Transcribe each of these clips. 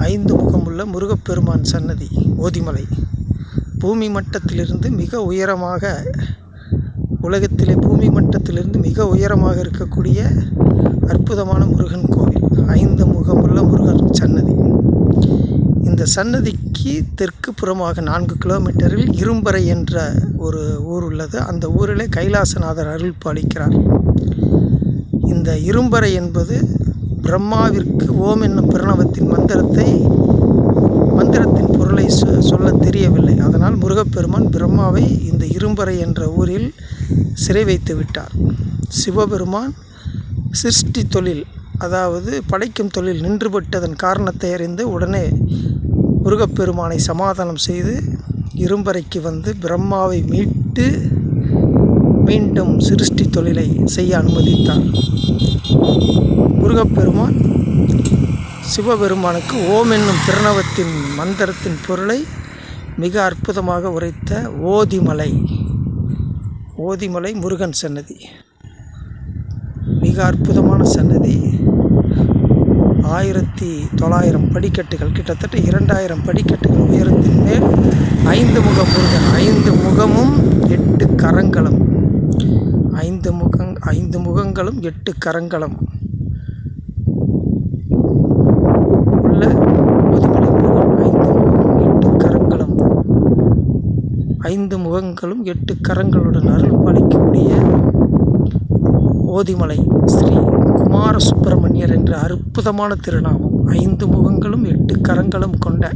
ஐந்து முகமுள்ள முருகப்பெருமான் சன்னதி ஓதிமலை. பூமி மட்டத்திலிருந்து மிக உயரமாக, உலகத்திலே பூமி மட்டத்திலிருந்து மிக உயரமாக இருக்கக்கூடிய அற்புதமான முருகன் கோவில், ஐந்து முகமுள்ள முருகன் சன்னதி. இந்த சன்னதிக்கு தெற்கு புறமாக 4 கிலோமீட்டரில் இரும்பறை என்ற ஒரு ஊர் உள்ளது. அந்த ஊரிலே கைலாசநாதர் அருள் பாலிக்கிறார். இந்த இரும்பறை என்பது பிரம்மாவிற்கு ஓம் என்னும் பிரணவத்தின் மந்திரத்தின் பொருளை சொல்ல தெரியவில்லை. அதனால் முருகப்பெருமான் பிரம்மாவை இந்த இரும்பறை என்ற ஊரில் சிறை வைத்து விட்டார். சிவபெருமான் சிருஷ்டி தொழில், அதாவது படைக்கும் தொழில் நின்றுபட்டதன் காரணத்தை அறிந்து உடனே முருகப்பெருமானை சமாதானம் செய்து இரும்பறைக்கு வந்து பிரம்மாவை மீட்டு மீண்டும் சிருஷ்டி தொழிலை செய்ய அனுமதித்தார். முருகப்பெருமான் சிவபெருமானுக்கு ஓம் என்னும் பிரணவத்தின் மந்திரத்தின் பொருளை மிக அற்புதமாக உரைத்த ஓதிமலை முருகன் சன்னதி. மிக அற்புதமான சன்னதி. 1900 படிக்கட்டுகள், கிட்டத்தட்ட 2000 படிக்கட்டுகள் உயரத்தின் மேல் 5 முக முருகன், 5 முகமும் 8 கரங்களும், 5 முகங்களும் 8 கரங்களும் உள்ள ஓதிமலை முருகன். 5 முகங்களும் 8 கரங்களுடன் அருள் பாலிக்கக்கூடிய ஓதிமலை ஸ்ரீ குமார சுப்பிரமணியர் என்ற அற்புதமான திருநாமம். 5 முகங்களும் 8 கரங்களும் கொண்ட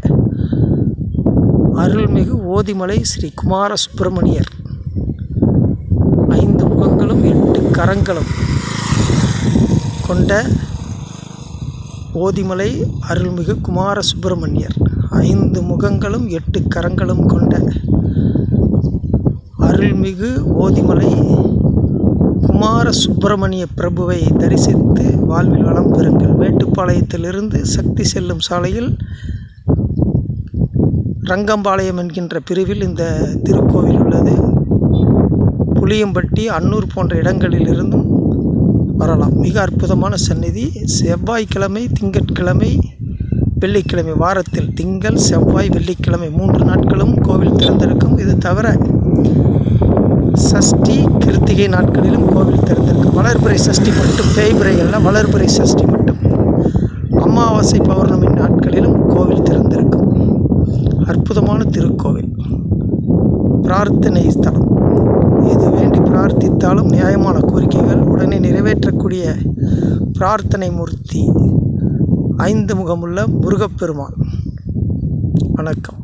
அருள்மிகு ஓதிமலை ஸ்ரீ குமார சுப்பிரமணியர். 5 முகங்களும் 8 கரங்களும் கொண்ட ஓதிமலை அருள்மிகு குமார சுப்பிரமணியர். 5 முகங்களும் 8 கரங்களும் கொண்ட அருள்மிகு ஓதிமலை குமார சுப்பிரமணிய பிரபுவை தரிசித்து வாழ்வில் வளம் பெறுங்கள். மேட்டுப்பாளையத்திலிருந்து சக்தி செல்லும் சாலையில் ரங்கம்பாளையம் என்கின்ற பிரிவில் இந்த திருக்கோவில் உள்ளது. புளியம்பட்டி, அன்னூர் போன்ற இடங்களிலிருந்தும் வரலாம். மிக அற்புதமான சந்நிதி. செவ்வாய்க்கிழமை, திங்கட்கிழமை, வெள்ளிக்கிழமை, வாரத்தில் திங்கள், செவ்வாய், வெள்ளிக்கிழமை 3 நாட்களும் கோவில் திறந்திருக்கும். இது தவிர சஷ்டி, கிருத்திகை நாட்களிலும் கோவில் திறந்திருக்கும். வளர்பிறை சஷ்டி மட்டும், தேய்பிறை எல்லாம் வளர்பிறை சஷ்டி மட்டும். அமாவாசை, பௌர்ணமி நாட்களிலும் கோவில் திறந்திருக்கும். அற்புதமான திருக்கோவில், பிரார்த்தனை ஸ்தலம். எது வேண்டி பிரார்த்தித்தாலும் நியாயமான கோரிக்கைகள் உடனே நிறைவேற்றக்கூடிய பிரார்த்தனை மூர்த்தி 5 முகமுள்ள முருகப்பெருமான். வணக்கம்.